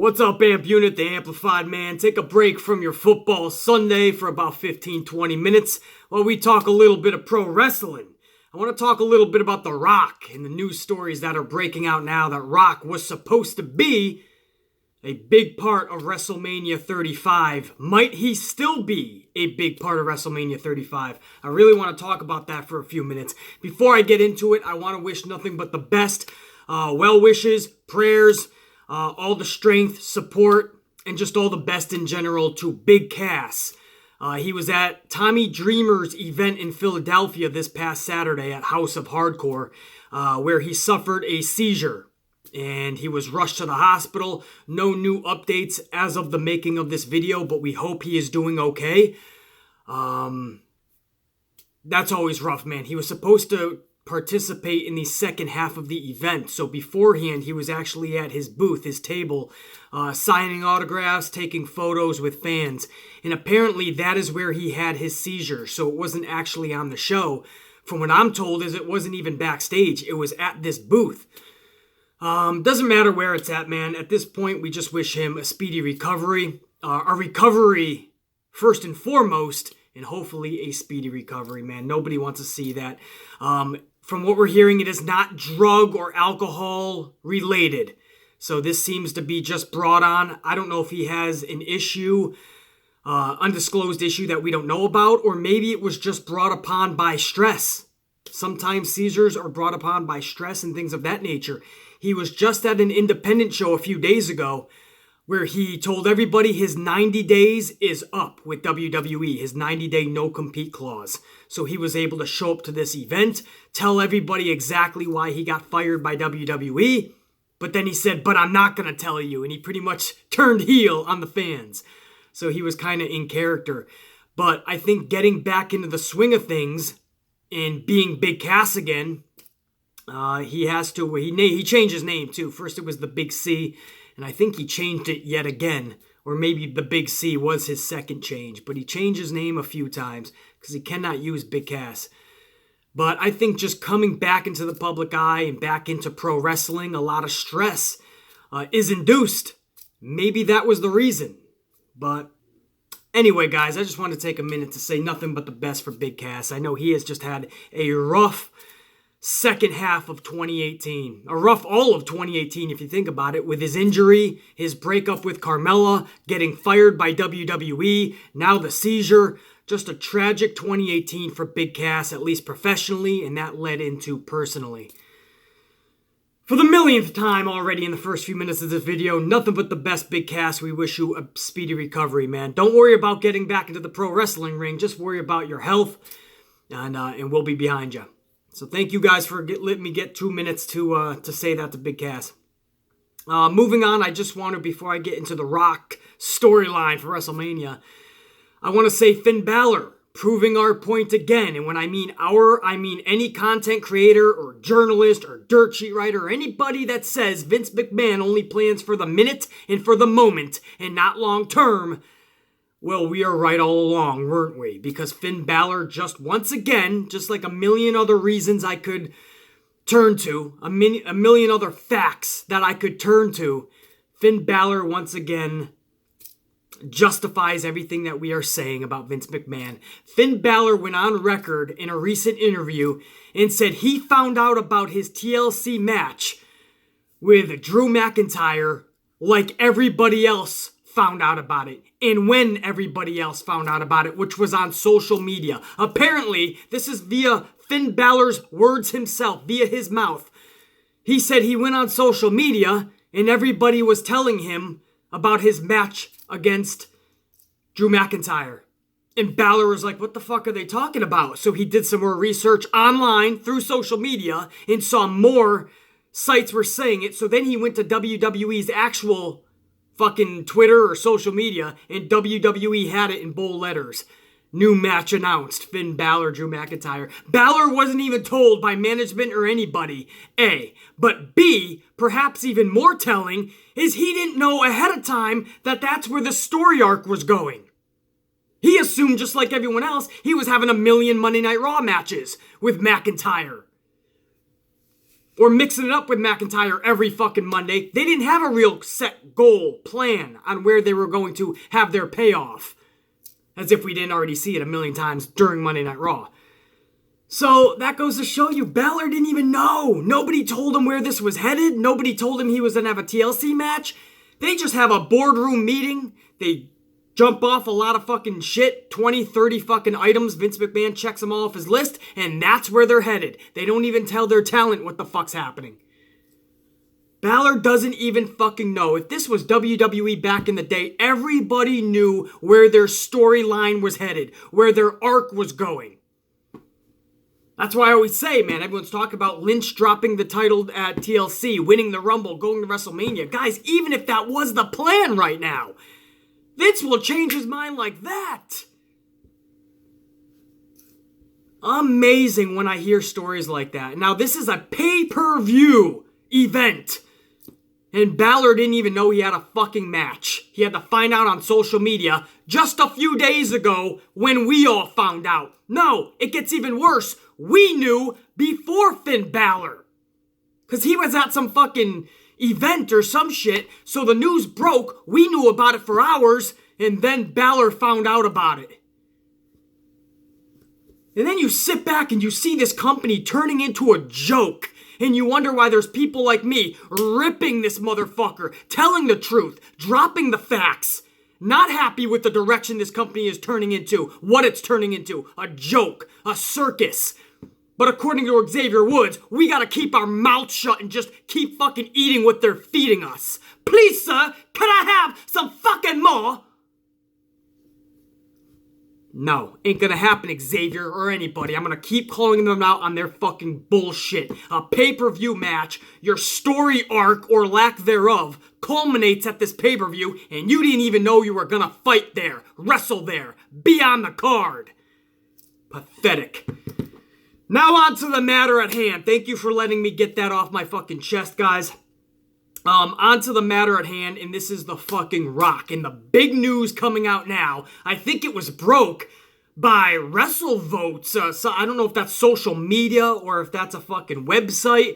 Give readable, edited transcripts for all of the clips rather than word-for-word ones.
What's up, Amp Unit, the Amplified Man? Take a break from your football Sunday for about 15-20 minutes while we talk a little bit of pro wrestling. I want to talk a little bit about The Rock and the news stories that are breaking out now that Rock was supposed to be a big part of WrestleMania 35. Might he still be a big part of WrestleMania 35? I really want to talk about that for a few minutes. Before I get into it, I want to wish nothing but the best. Well wishes, prayers, all the strength, support, and just all the best in general to Big Cass. He was at Tommy Dreamer's event in Philadelphia this past Saturday at House of Hardcore, where he suffered a seizure. And he was rushed to the hospital. No new updates as of the making of this video, but we hope he is doing okay. That's always rough, man. He was supposed to participate in the second half of the event. So beforehand, he was actually at his booth, his table, signing autographs, taking photos with fans. And apparently that is where he had his seizure. So it wasn't actually on the show. From what I'm told is it wasn't even backstage. It was at this booth. Doesn't matter where it's at, man. At this point, we just wish him a speedy recovery. A recovery first and foremost, and hopefully a speedy recovery, man. Nobody wants to see that. From what we're hearing, it is not drug or alcohol related. So this seems to be just brought on. I don't know if he has an issue, undisclosed issue that we don't know about, or maybe it was just brought upon by stress. Sometimes seizures are brought upon by stress and things of that nature. He was just at an independent show a few days ago where he told everybody his 90 days is up with WWE, his 90-day no-compete clause. So he was able to show up to this event, tell everybody exactly why he got fired by WWE, but then he said, but I'm not going to tell you, and he pretty much turned heel on the fans. So he was kind of in character. But I think getting back into the swing of things and being Big Cass again, he has to, he changed his name too. First it was the Big C, and I think he changed it yet again. Or maybe the Big C was his second change. But he changed his name a few times because he cannot use Big Cass. But I think just coming back into the public eye and back into pro wrestling, a lot of stress is induced. Maybe that was the reason. But anyway, guys, I just want to take a minute to say nothing but the best for Big Cass. I know he has just had a rough second half of 2018. A rough all of 2018 if you think about it, with his injury, his breakup with Carmella, getting fired by WWE, now the seizure. Just a tragic 2018 for Big Cass, at least professionally, and that led into personally. For the millionth time already in the first few minutes of this video, nothing but the best, Big Cass. We wish you a speedy recovery, man. Don't worry about getting back into the pro wrestling ring. Just worry about your health, and we'll be behind you. So thank you guys for letting me get 2 minutes to say that to Big Cass. Moving on, I just want to, before I get into the Rock storyline for WrestleMania, I want to say Finn Bálor, proving our point again. And when I mean our, I mean any content creator or journalist or dirt sheet writer or anybody that says Vince McMahon only plans for the minute and for the moment and not long term. Well, we are right all along, weren't we? Because Finn Bálor just once again, just like a million other reasons I could turn to, a million other facts that I could turn to, Finn Bálor once again justifies everything that we are saying about Vince McMahon. Finn Bálor went on record in a recent interview and said he found out about his TLC match with Drew McIntyre like everybody else found out about it, and when everybody else found out about it, which was on social media. Apparently, this is via Finn Bálor's words himself, via his mouth. He said he went on social media and everybody was telling him about his match against Drew McIntyre. And Bálor was like, what the fuck are they talking about? So he did some more research online through social media and saw more sites were saying it. So then he went to WWE's actual fucking Twitter or social media, and WWE had it in bold letters. New match announced, Finn Bálor, Drew McIntyre. Bálor wasn't even told by management or anybody, A. But B, perhaps even more telling, is he didn't know ahead of time that that's where the story arc was going. He assumed, just like everyone else, he was having a million Monday Night Raw matches with McIntyre. or mixing it up with McIntyre every fucking Monday. They didn't have a real set goal plan on where they were going to have their payoff. As if we didn't already see it a million times during Monday Night Raw. So that goes to show you, Bálor didn't even know. Nobody told him where this was headed. Nobody told him he was going to have a TLC match. They just have a boardroom meeting. They jump off a lot of fucking shit, 20, 30 fucking items. Vince McMahon checks them all off his list, and that's where they're headed. They don't even tell their talent what the fuck's happening. Bálor doesn't even fucking know. If this was WWE back in the day, everybody knew where their storyline was headed, where their arc was going. That's why I always say, man, everyone's talking about Lynch dropping the title at TLC, winning the Rumble, going to WrestleMania. Guys, even if that was the plan right now, Vince will change his mind like that. Amazing when I hear stories like that. Now, this is a pay-per-view event. And Bálor didn't even know he had a fucking match. He had to find out on social media just a few days ago when we all found out. No, it gets even worse. We knew before Finn Bálor. Because he was at some fucking event or some shit. So the news broke. We knew about it for hours. And then Bálor found out about it. And then you sit back and you see this company turning into a joke. And you wonder why there's people like me ripping this motherfucker, telling the truth, dropping the facts, not happy with the direction this company is turning into, what it's turning into, a joke, a circus. But according to Xavier Woods, we gotta keep our mouth shut and just keep fucking eating what they're feeding us. Please, sir, can I have some fucking more? No, ain't gonna happen, Xavier or anybody. I'm gonna keep calling them out on their fucking bullshit. A pay-per-view match, your story arc or lack thereof, culminates at this pay-per-view, and you didn't even know you were gonna fight there, wrestle there, be on the card. Pathetic. Now on to the matter at hand. Thank you for letting me get that off my fucking chest, guys. On to the matter at hand, and this is the fucking Rock. And the big news coming out now, I think it was broke by WrestleVotes. So I don't know if that's social media or if that's a fucking website.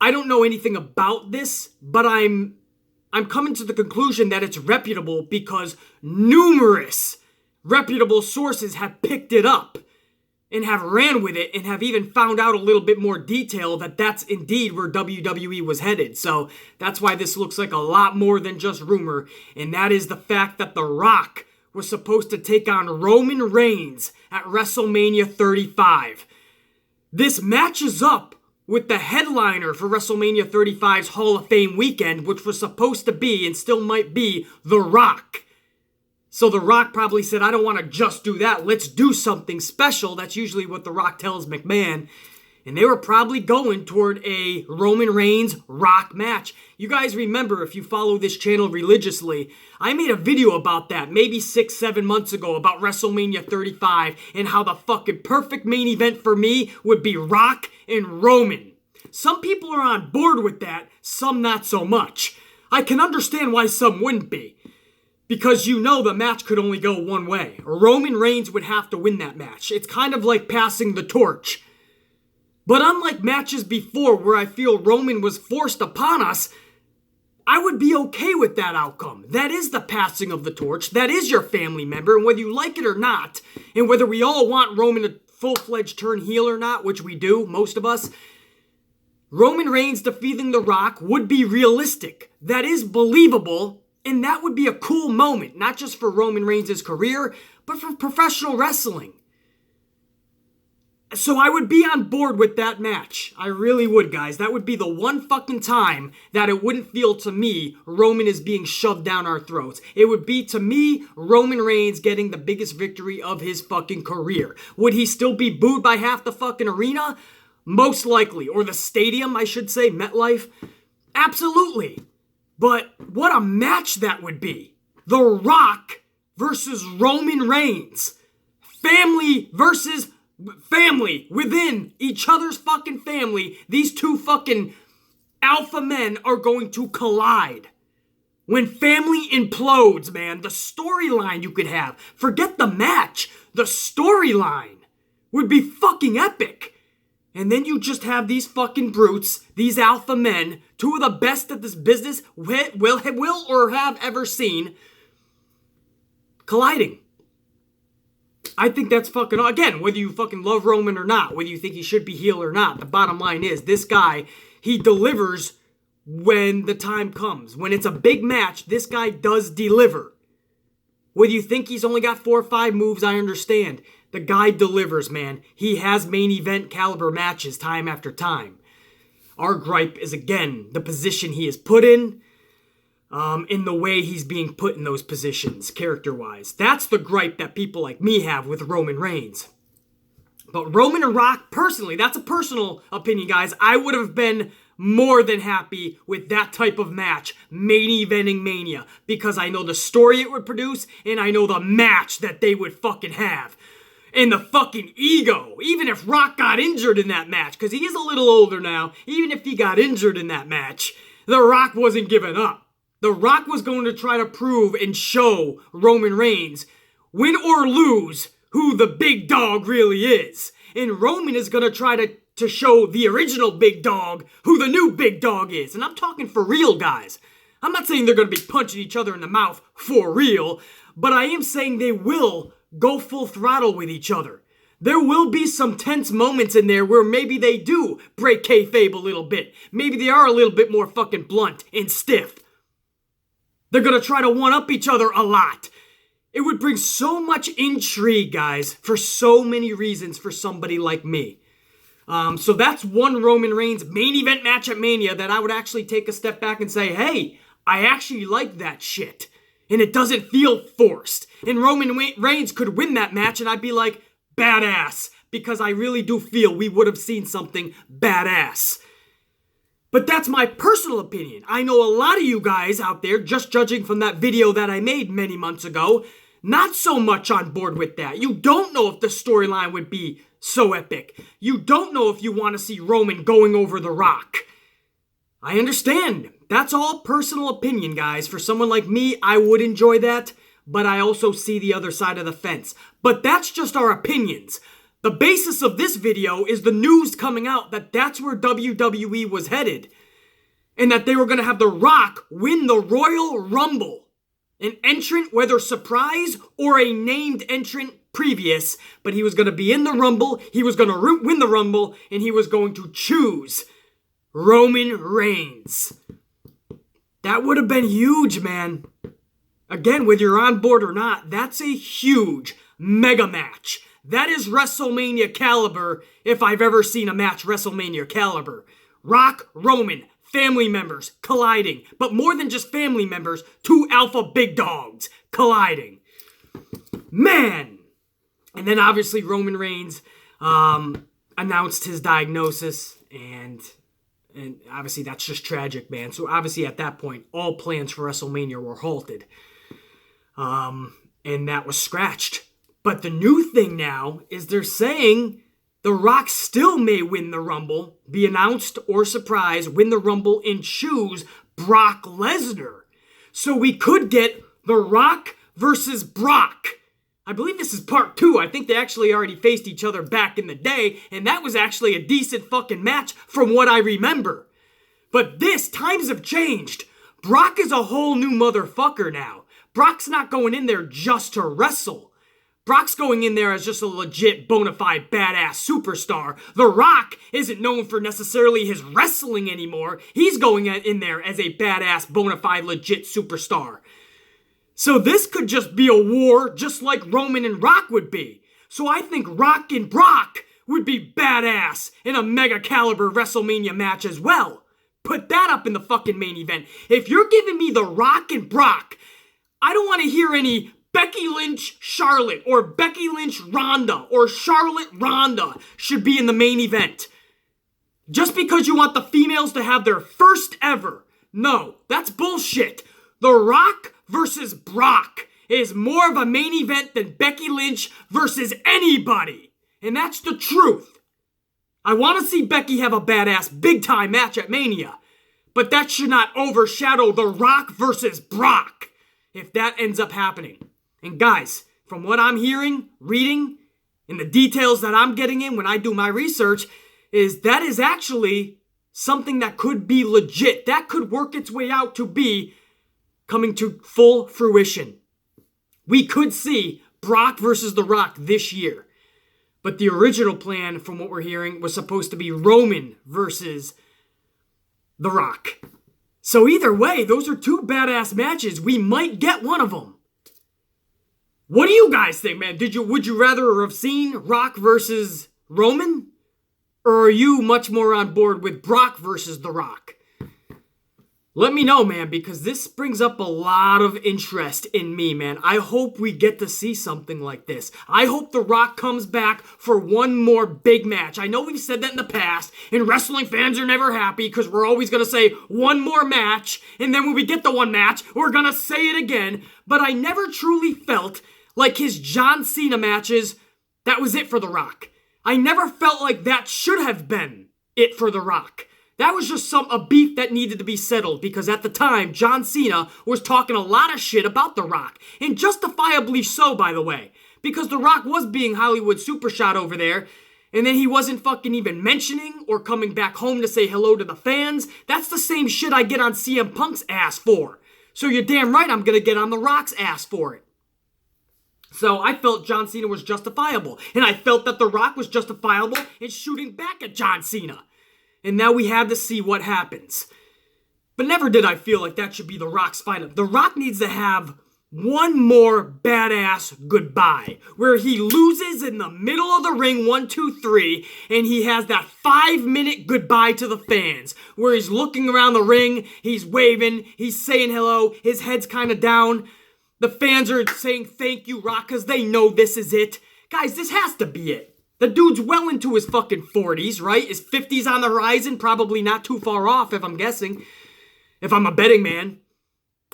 I don't know anything about this, but I'm coming to the conclusion that it's reputable because numerous reputable sources have picked it up and have ran with it and have even found out a little bit more detail that that's indeed where WWE was headed. So that's why this looks like a lot more than just rumor, and that is the fact that The Rock was supposed to take on Roman Reigns at WrestleMania 35. This matches up with the headliner for WrestleMania 35's Hall of Fame weekend, which was supposed to be and still might be The Rock. So The Rock probably said, I don't want to just do that. Let's do something special. That's usually what The Rock tells McMahon. And they were probably going toward a Roman Reigns Rock match. You guys remember, if you follow this channel religiously, I made a video about that maybe 6-7 months ago about WrestleMania 35 and how the fucking perfect main event for me would be Rock and Roman. Some people are on board with that, some not so much. I can understand why some wouldn't be. Because you know the match could only go one way. Roman Reigns would have to win that match. It's kind of like passing the torch. But unlike matches before where I feel Roman was forced upon us, I would be okay with that outcome. That is the passing of the torch. That is your family member. And whether you like it or not, and whether we all want Roman to full-fledged turn heel or not, which we do, most of us, Roman Reigns defeating The Rock would be realistic. That is believable. And that would be a cool moment, not just for Roman Reigns' career, but for professional wrestling. So I would be on board with that match. I really would, guys. That would be the one fucking time that it wouldn't feel to me Roman is being shoved down our throats. It would be, to me, Roman Reigns getting the biggest victory of his fucking career. Would he still be booed by half the fucking arena? Most likely. Or the stadium, I should say, MetLife. Absolutely. But what a match that would be. The Rock versus Roman Reigns. Family versus family. Within each other's fucking family, these two fucking alpha men are going to collide. When family implodes, man, the storyline you could have. Forget the match. The storyline would be fucking epic. And then you just have these fucking brutes, these alpha men, two of the best that this business will or have ever seen, colliding. I think that's fucking, again, whether you fucking love Roman or not, whether you think he should be heel or not, the bottom line is this guy, he delivers when the time comes. When it's a big match, this guy does deliver. Whether you think he's only got 4 or 5 moves, I understand. The guy delivers, man. He has main event caliber matches time after time. Our gripe is, again, the position he is put in the way he's being put in those positions, character-wise. That's the gripe that people like me have with Roman Reigns. But Roman and Rock, personally, that's a personal opinion, guys. I would have been more than happy with that type of match, main eventing Mania, because I know the story it would produce, and I know the match that they would fucking have. And the fucking ego, even if Rock got injured in that match, because he is a little older now, even if he got injured in that match, The Rock wasn't giving up. The Rock was going to try to prove and show Roman Reigns, win or lose, who the big dog really is. And Roman is going to try to show the original big dog who the new big dog is. And I'm talking for real, guys. I'm not saying they're going to be punching each other in the mouth for real, but I am saying they will go full throttle with each other. There will be some tense moments in there where maybe they do break kayfabe a little bit. Maybe they are a little bit more fucking blunt and stiff. They're going to try to one-up each other a lot. It would bring so much intrigue, guys, for so many reasons for somebody like me. So that's one Roman Reigns main event match at Mania that I would actually take a step back and say, hey, I actually like that shit. And it doesn't feel forced. And Roman Reigns could win that match and I'd be like, badass. Because I really do feel we would have seen something badass. But that's my personal opinion. I know a lot of you guys out there, just judging from that video that I made many months ago, not so much on board with that. You don't know if the storyline would be so epic. You don't know if you want to see Roman going over The Rock. I understand. That's all personal opinion, guys. For someone like me, I would enjoy that, but I also see the other side of the fence. But that's just our opinions. The basis of this video is the news coming out that that's where WWE was headed. And that they were going to have The Rock win the Royal Rumble. An entrant, whether surprise or a named entrant previous, but he was going to be in the Rumble, he was going to win the Rumble, and he was going to choose Roman Reigns. That would have been huge, man. Again, whether you're on board or not, that's a huge mega match. That is WrestleMania caliber if I've ever seen a match WrestleMania caliber. Rock, Roman, family members colliding. But more than just family members, two alpha big dogs colliding. Man! And then obviously Roman Reigns announced his diagnosis, and obviously that's just tragic, man. So obviously at that point, all plans for WrestleMania were halted. And that was scratched. But the new thing now is they're saying The Rock still may win the Rumble, be announced or surprise, win the Rumble and choose Brock Lesnar. So we could get The Rock versus Brock. I believe this is part 2. I think they actually already faced each other back in the day, and that was actually a decent fucking match from what I remember. But times have changed. Brock is a whole new motherfucker now. Brock's not going in there just to wrestle. Brock's going in there as just a legit, bona fide, badass superstar. The Rock isn't known for necessarily his wrestling anymore. He's going in there as a badass, bona fide, legit superstar. So this could just be a war just like Roman and Rock would be. So I think Rock and Brock would be badass in a mega caliber WrestleMania match as well. Put that up in the fucking main event. If you're giving me The Rock and Brock, I don't want to hear any Becky Lynch, Charlotte, or Becky Lynch, Ronda, or Charlotte, Ronda should be in the main event. Just because you want the females to have their first ever. No, that's bullshit. The Rock versus Brock is more of a main event than Becky Lynch versus anybody. And that's the truth. I want to see Becky have a badass big-time match at Mania. But that should not overshadow The Rock versus Brock, if that ends up happening. And guys, from what I'm hearing, reading, and the details that I'm getting in when I do my research, is that is actually something that could be legit. That could work its way out to be coming to full fruition. We could see Brock versus The Rock this year. But the original plan, from what we're hearing, was supposed to be Roman versus The Rock. So either way, those are two badass matches. We might get one of them. What do you guys think, man? Would you rather have seen Rock versus Roman? Or are you much more on board with Brock versus The Rock? Let me know, man, because this brings up a lot of interest in me, man. I hope we get to see something like this. I hope The Rock comes back for one more big match. I know we've said that in the past, and wrestling fans are never happy because we're always going to say one more match, and then when we get the one match, we're going to say it again. But I never truly felt like his John Cena matches, that was it for The Rock. I never felt like that should have been it for The Rock. That was just a beef that needed to be settled because at the time, John Cena was talking a lot of shit about The Rock. And justifiably so, by the way. Because The Rock was being Hollywood supershot over there. And then he wasn't fucking even mentioning or coming back home to say hello to the fans. That's the same shit I get on CM Punk's ass for. So you're damn right I'm going to get on The Rock's ass for it. So I felt John Cena was justifiable. And I felt that The Rock was justifiable in shooting back at John Cena. And now we have to see what happens. But never did I feel like that should be The Rock's final. The Rock needs to have one more badass goodbye. Where he loses in the middle of the ring, 1, 2, 3. And he has that 5-minute goodbye to the fans. Where he's looking around the ring. He's waving. He's saying hello. His head's kind of down. The fans are saying thank you, Rock, because they know this is it. Guys, this has to be it. The dude's well into his fucking 40s, right? His 50s on the horizon, probably not too far off, if I'm guessing. If I'm a betting man.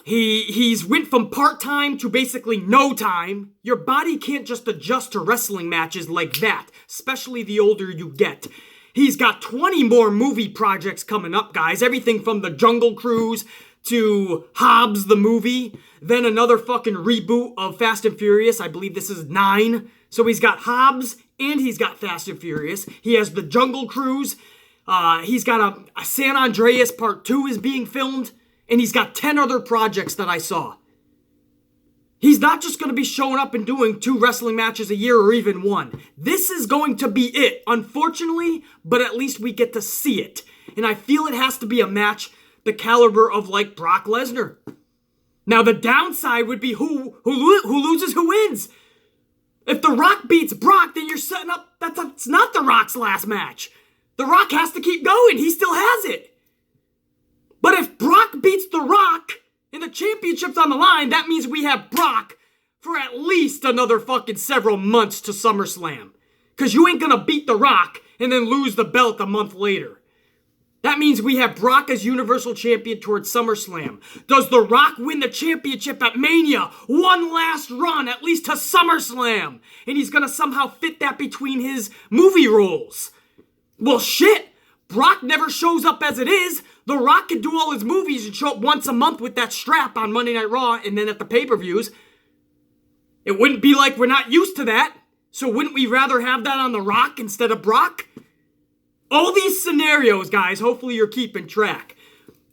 He's went from part-time to basically no time. Your body can't just adjust to wrestling matches like that, especially the older you get. He's got 20 more movie projects coming up, guys. Everything from the Jungle Cruise to Hobbs the movie. Then another fucking reboot of Fast and Furious. I believe this is 9. So he's got Hobbs and he's got Fast and Furious. He has the Jungle Cruise. He's got a San Andreas Part 2 is being filmed. And he's got 10 other projects that I saw. He's not just going to be showing up and doing 2 wrestling matches a year or even 1. This is going to be it, unfortunately, but at least we get to see it. And I feel it has to be a match the caliber of like Brock Lesnar. Now the downside would be who loses, who wins. If The Rock beats Brock, then you're setting up, that's not The Rock's last match. The Rock has to keep going. He still has it. But if Brock beats The Rock and the championship's on the line, that means we have Brock for at least another fucking several months to SummerSlam. Because you ain't going to beat The Rock and then lose the belt a month later. That means we have Brock as Universal Champion towards SummerSlam. Does The Rock win the championship at Mania? One last run, at least to SummerSlam. And he's going to somehow fit that between his movie roles. Well, shit. Brock never shows up as it is. The Rock can do all his movies and show up once a month with that strap on Monday Night Raw and then at the pay-per-views. It wouldn't be like we're not used to that. So wouldn't we rather have that on The Rock instead of Brock? All these scenarios, guys, hopefully you're keeping track.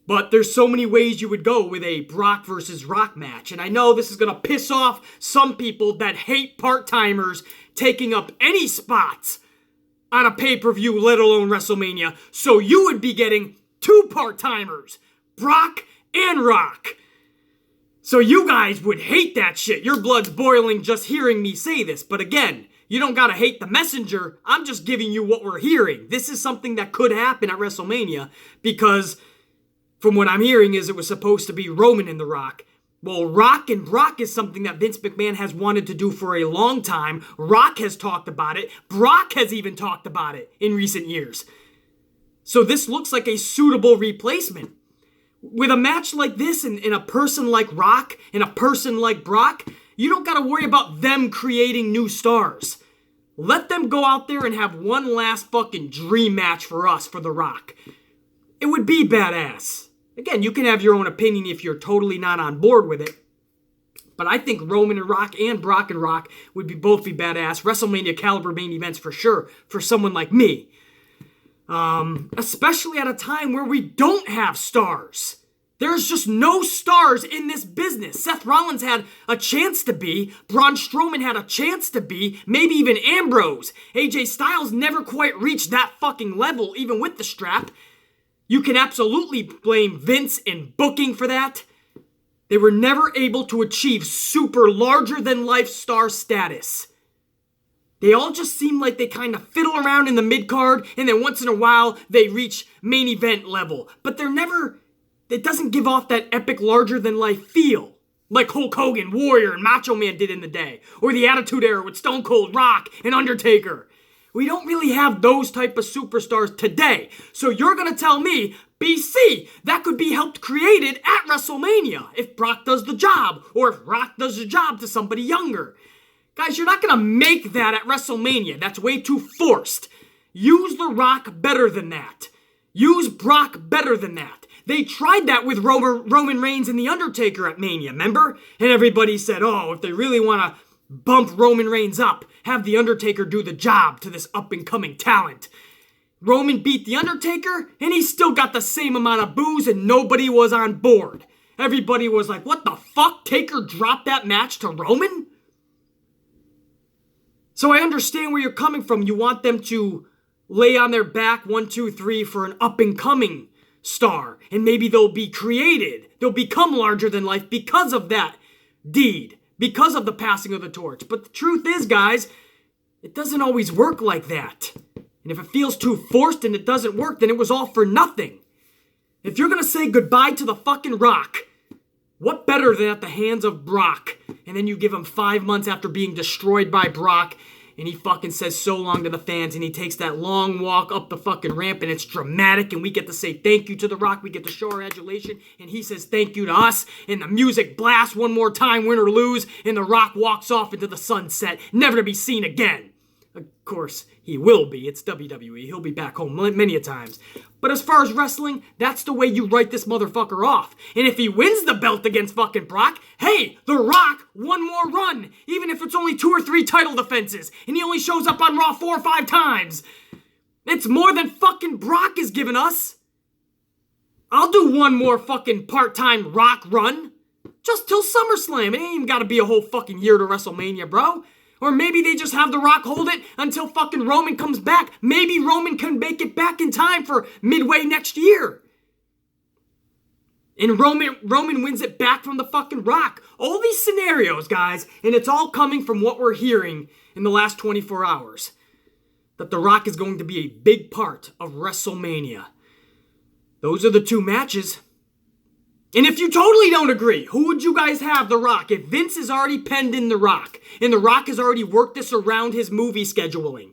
But there's so many ways you would go with a Brock versus Rock match. And I know this is going to piss off some people that hate part-timers taking up any spots on a pay-per-view, let alone WrestleMania. So you would be getting 2 part-timers, Brock and Rock. So you guys would hate that shit. Your blood's boiling just hearing me say this. But again, you don't gotta hate the messenger. I'm just giving you what we're hearing. This is something that could happen at WrestleMania because from what I'm hearing is it was supposed to be Roman and The Rock. Well, Rock and Brock is something that Vince McMahon has wanted to do for a long time. Rock has talked about it. Brock has even talked about it in recent years. So this looks like a suitable replacement. With a match like this and a person like Rock and a person like Brock, you don't got to worry about them creating new stars. Let them go out there and have one last fucking dream match for us, for The Rock. It would be badass. Again, you can have your own opinion if you're totally not on board with it. But I think Roman and Rock and Brock and Rock would both be badass. WrestleMania caliber main events for sure, for someone like me. Especially at a time where we don't have stars. There's just no stars in this business. Seth Rollins had a chance to be. Braun Strowman had a chance to be. Maybe even Ambrose. AJ Styles never quite reached that fucking level, even with the strap. You can absolutely blame Vince in booking for that. They were never able to achieve super larger-than-life star status. They all just seem like they kind of fiddle around in the mid-card, and then once in a while, they reach main event level. But they're never... It doesn't give off that epic larger-than-life feel, like Hulk Hogan, Warrior, and Macho Man did in the day, or the Attitude Era with Stone Cold, Rock, and Undertaker. We don't really have those type of superstars today. So you're going to tell me, BC, that could be helped created at WrestleMania if Brock does the job, or if Rock does the job to somebody younger. Guys, you're not going to make that at WrestleMania. That's way too forced. Use The Rock better than that. Use Brock better than that. They tried that with Roman Reigns and The Undertaker at Mania, remember? And everybody said, oh, if they really want to bump Roman Reigns up, have The Undertaker do the job to this up-and-coming talent. Roman beat The Undertaker, and he still got the same amount of boos, and nobody was on board. Everybody was like, what the fuck? Taker dropped that match to Roman? So I understand where you're coming from. You want them to lay on their back 1, 2, 3 for an up-and-coming star, and maybe they'll be created. They'll become larger than life because of that deed, because of the passing of the torch. But the truth is, guys, it doesn't always work like that. And if it feels too forced and it doesn't work, then it was all for nothing. If you're gonna say goodbye to the fucking Rock, what better than at the hands of Brock? And then you give him 5 months after being destroyed by Brock, and he fucking says so long to the fans, and he takes that long walk up the fucking ramp, and it's dramatic, and we get to say thank you to The Rock, we get to show our adulation, and he says thank you to us, and the music blasts one more time, win or lose, and The Rock walks off into the sunset, never to be seen again. Of course, he will be. It's WWE. He'll be back home many a times. But as far as wrestling, that's the way you write this motherfucker off. And if he wins the belt against fucking Brock, hey, The Rock, one more run. Even if it's only 2 or 3 title defenses, and he only shows up on Raw 4 or 5 times. It's more than fucking Brock is giving us. I'll do one more fucking part-time Rock run. Just till SummerSlam. It ain't even gotta be a whole fucking year to WrestleMania, bro. Or maybe they just have The Rock hold it until fucking Roman comes back. Maybe Roman can make it back in time for midway next year. And Roman wins it back from the fucking Rock. All these scenarios, guys, and it's all coming from what we're hearing in the last 24 hours. That The Rock is going to be a big part of WrestleMania. Those are the 2 matches. And if you totally don't agree, who would you guys have The Rock? If Vince is already penned in The Rock, and The Rock has already worked this around his movie scheduling,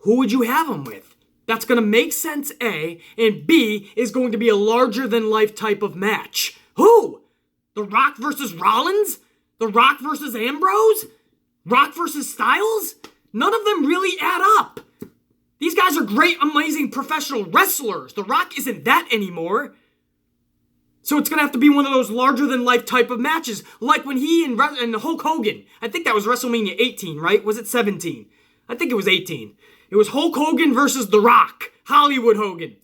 who would you have him with? That's going to make sense, A, and B, is going to be a larger-than-life type of match. Who? The Rock versus Rollins? The Rock versus Ambrose? Rock versus Styles? None of them really add up. These guys are great, amazing professional wrestlers. The Rock isn't that anymore. So it's going to have to be one of those larger-than-life type of matches, like when he and Hulk Hogan, I think that was WrestleMania 18, right? Was it 17? I think it was 18. It was Hulk Hogan versus The Rock, Hollywood Hogan.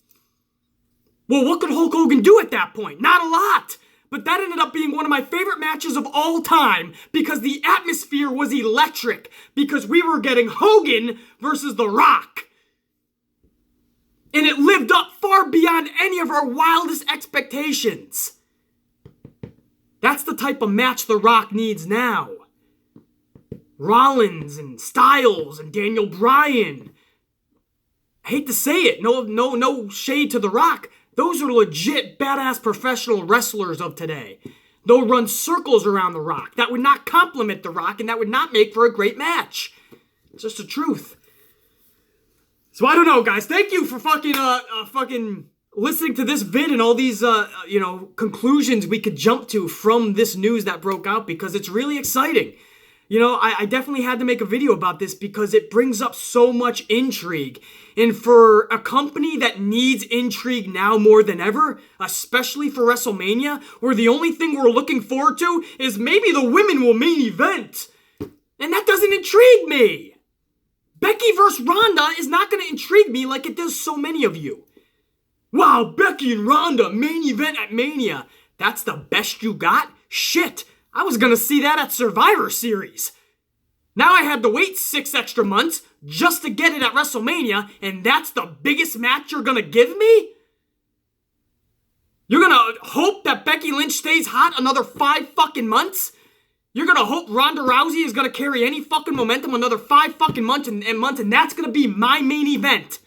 Well, what could Hulk Hogan do at that point? Not a lot. But that ended up being one of my favorite matches of all time because the atmosphere was electric, because we were getting Hogan versus The Rock. And it lived up far beyond any of our wildest expectations. That's the type of match The Rock needs now. Rollins and Styles and Daniel Bryan. I hate to say it, no shade to The Rock. Those are legit badass professional wrestlers of today. They'll run circles around The Rock. That would not compliment The Rock, and that would not make for a great match. It's just the truth. So I don't know, guys. Thank you for fucking listening to this vid and all these, conclusions we could jump to from this news that broke out, because it's really exciting. You know, I definitely had to make a video about this because it brings up so much intrigue. And for a company that needs intrigue now more than ever, especially for WrestleMania, where the only thing we're looking forward to is maybe the women will main event. And that doesn't intrigue me. Becky versus Ronda is not going to intrigue me like it does so many of you. Wow, Becky and Ronda, main event at Mania. That's the best you got? Shit, I was going to see that at Survivor Series. Now I had to wait 6 extra months just to get it at WrestleMania, and that's the biggest match you're going to give me? You're going to hope that Becky Lynch stays hot another 5 fucking months? You're going to hope Ronda Rousey is going to carry any fucking momentum another 5 fucking months, and that's going to be my main event?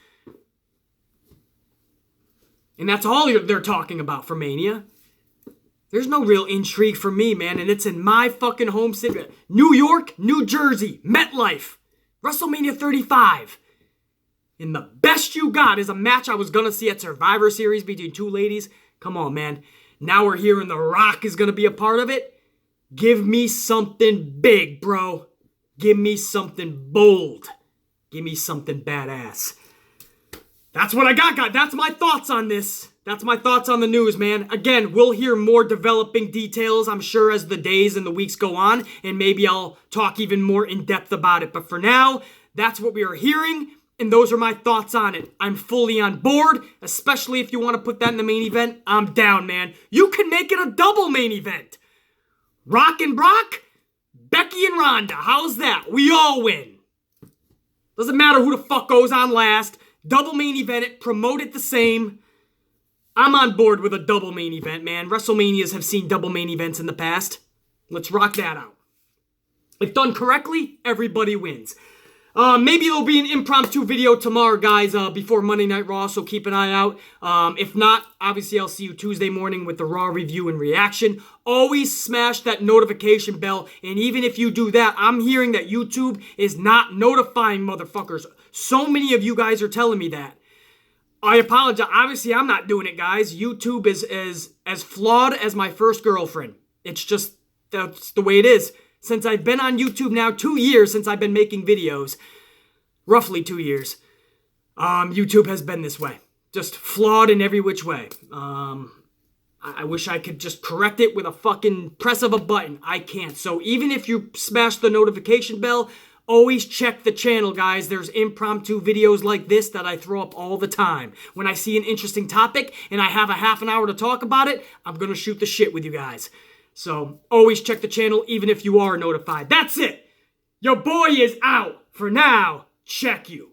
And that's all they're talking about for Mania. There's no real intrigue for me, man, and it's in my fucking home city. New York, New Jersey, MetLife, WrestleMania 35. And the best you got is a match I was going to see at Survivor Series between 2 ladies. Come on, man. Now we're hearing The Rock is going to be a part of it. Give me something big, bro. Give me something bold. Give me something badass. That's what I got, guys. That's my thoughts on this. That's my thoughts on the news, man. Again, we'll hear more developing details, I'm sure, as the days and the weeks go on, and maybe I'll talk even more in depth about it. But for now, that's what we are hearing, and those are my thoughts on it. I'm fully on board, especially if you want to put that in the main event. I'm down, man. You can make it a double main event. Rock and Brock, Becky and Ronda. How's that? We all win. Doesn't matter who the fuck goes on last. Double main event it, promote it the same. I'm on board with a double main event, man. WrestleManias have seen double main events in the past. Let's rock that out. If done correctly, everybody wins. Maybe there'll be an impromptu video tomorrow, guys, before Monday Night Raw, so keep an eye out. If not, obviously I'll see you Tuesday morning with the Raw review and reaction. Always smash that notification bell, and even if you do that, I'm hearing that YouTube is not notifying motherfuckers. So many of you guys are telling me that. I apologize. Obviously, I'm not doing it, guys. YouTube is as flawed as my first girlfriend. It's just, that's the way it is. Since I've been on YouTube now, 2 years since I've been making videos, roughly 2 years, YouTube has been this way. Just flawed in every which way. I wish I could just correct it with a fucking press of a button. I can't. So even if you smash the notification bell, always check the channel, guys. There's impromptu videos like this that I throw up all the time. When I see an interesting topic and I have a half an hour to talk about it, I'm going to shoot the shit with you guys. So always check the channel even if you are notified. That's it. Your boy is out. For now, check you.